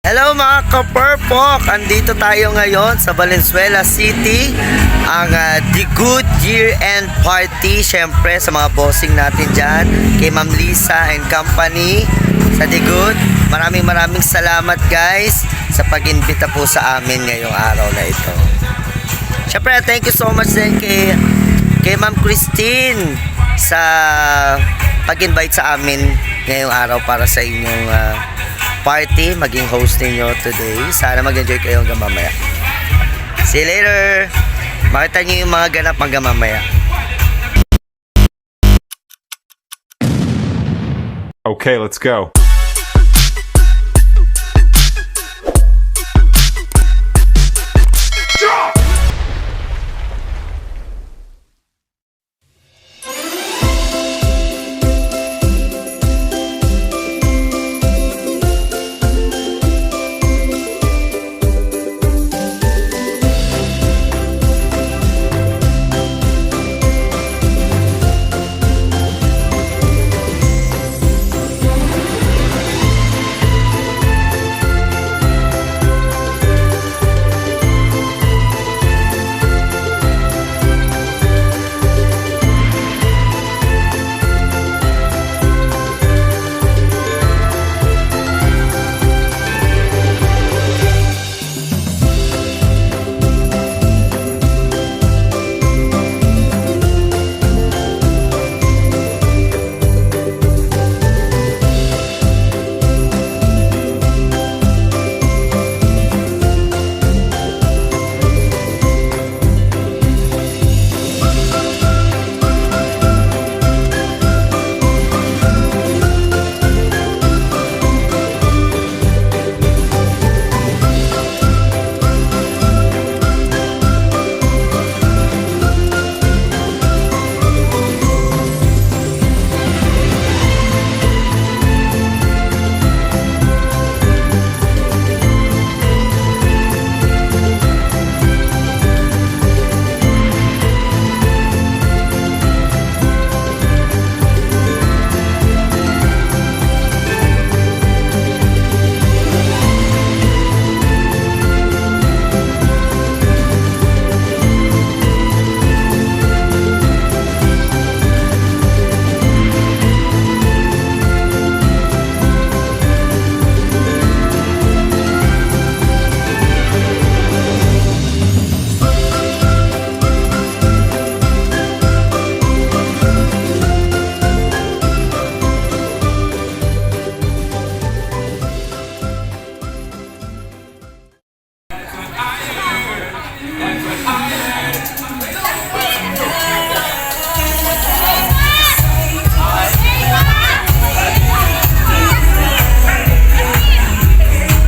Hello mga ka-Purpok! Andito tayo ngayon sa Valenzuela City, ang The Good Year End Party. Siyempre sa mga bossing natin dyan, kay Ma'am Lisa and company sa The Good. Maraming salamat guys sa pag-imbita po sa amin ngayong araw na ito. Siyempre thank you so much din kay Ma'am Christine sa pag-invite sa amin ngayong araw para sa inyong party, maging host ninyo today. Sana mag-enjoy kayo hanggang mamaya. See you later! Makita nyo yung mga ganap hanggang mamaya. Okay, let's go.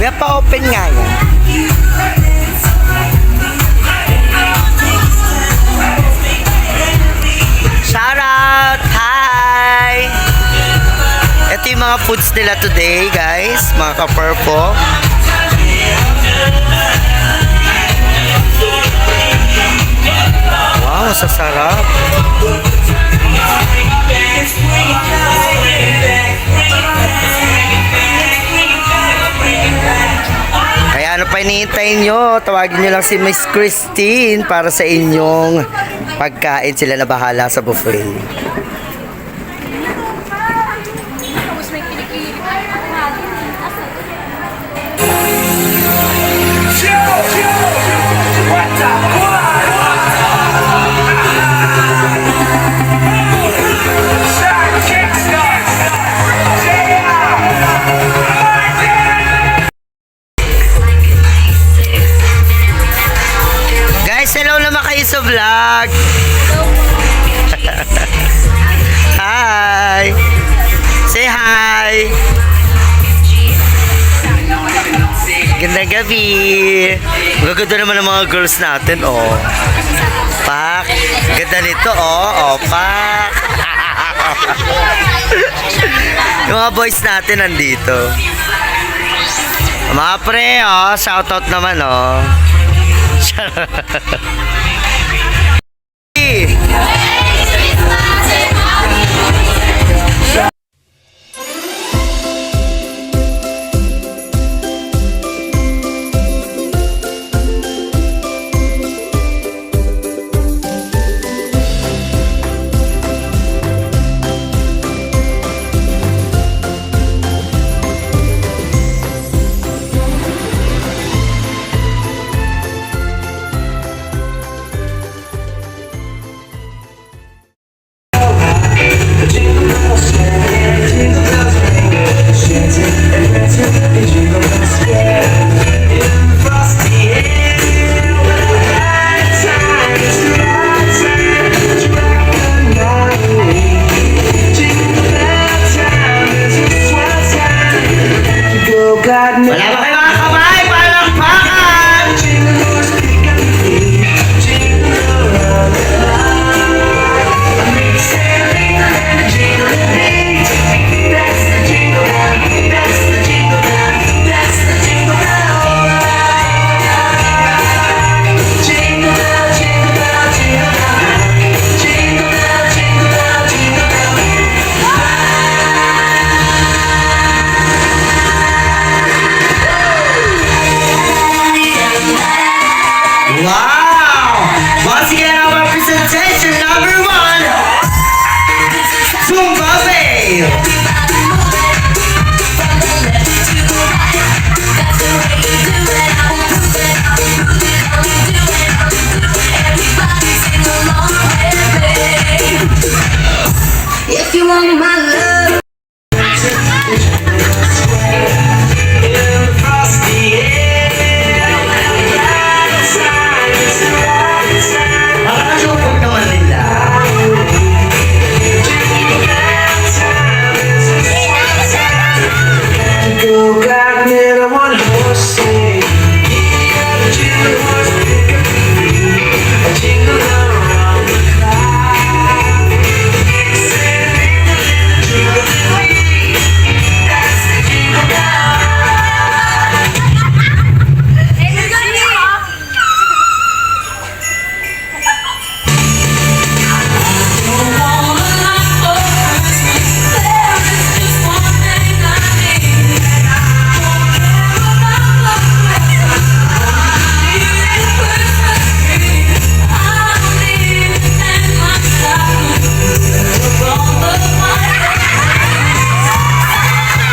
Kaya pa-open nga yan. Shout out! Hi! Ito yung mga foods nila today, guys. Mga ka-Purpok. Wow, sasarap. Kaya ano pa hinihintay nyo? Tawagin nyo lang si Miss Christine para sa inyong pagkain. Sila na bahala sa buffet. Guys, hello naman kayo sa vlog. Hi. Say hi. Gandang gabi. Magaganda naman ang mga girls natin, oh. Pak. Ganda nito, oh. Oh, pak. Yung mga boys natin nandito. Mga pre, oh. Shoutout naman, oh. Wala ba kayo mga kamay? Palakpakan! Wow! Once again, our presentation number 1, Zumba Babe! If you want my love, Nakakasupot naman nila. Go back, man, I wanna say, jingle around the clock. That's the jingle bell.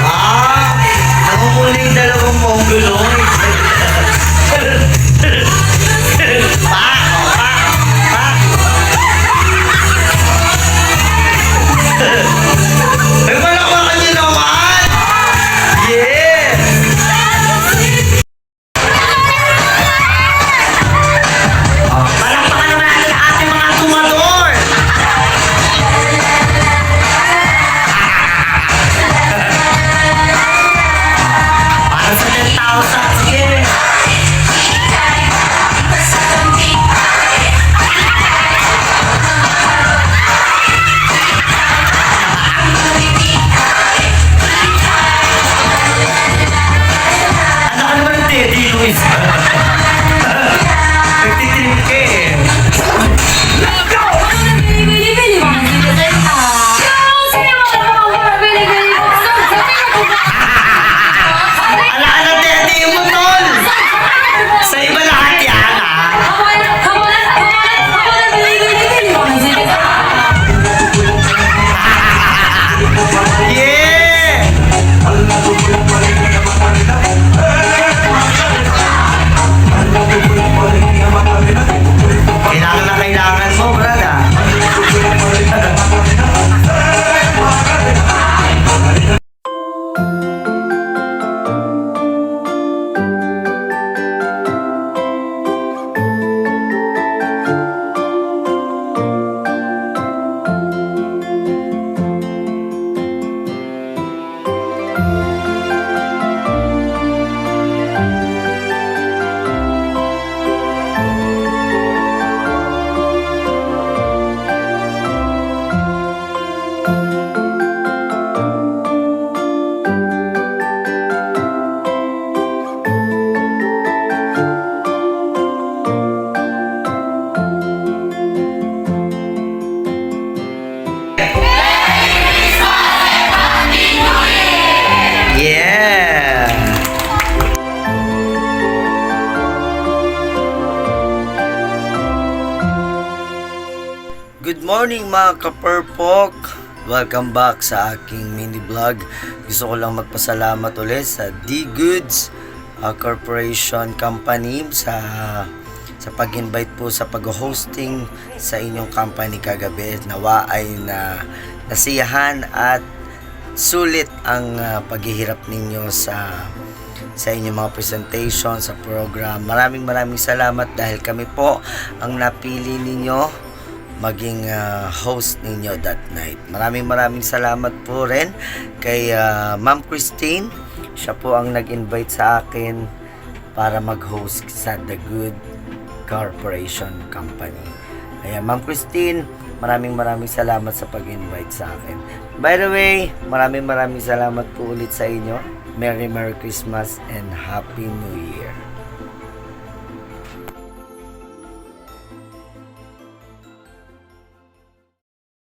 Ah! Namumula yung dalawang mongoloid. Ay, palakpakan niyo naman! Yeah! Palakpakan naman natin ang ating mga tumador! Para sa 10,000, sige! Ano ka naman ng Teddy, Luis? Nagtitrip ka eh. Ala ka ng Teddy mo, tol! Sa iba lahat yan, ha? Yeah! Kailangan na kailangan mo, brada. Yeah! Good morning mga kapurpok! Welcome back sa aking mini vlog. Gusto ko lang magpasalamat ulit sa D-Goods Corporation Company sa pag-invite po sa pag-hosting sa inyong company kagabi. Nawa ay nasiyahan at sulit ang paghihirap ninyo sa inyong mga presentation sa program. Maraming salamat dahil kami po ang napili ninyo maging host ninyo that night. Maraming salamat po rin kay Ma'am Christine Siya po ang nag-invite sa akin para mag-host sa The Good Corporation Company. Ayan, Ma'am Christine, maraming salamat sa pag-invite sa akin. By the way, maraming salamat po ulit sa inyo. Merry Christmas and Happy New Year.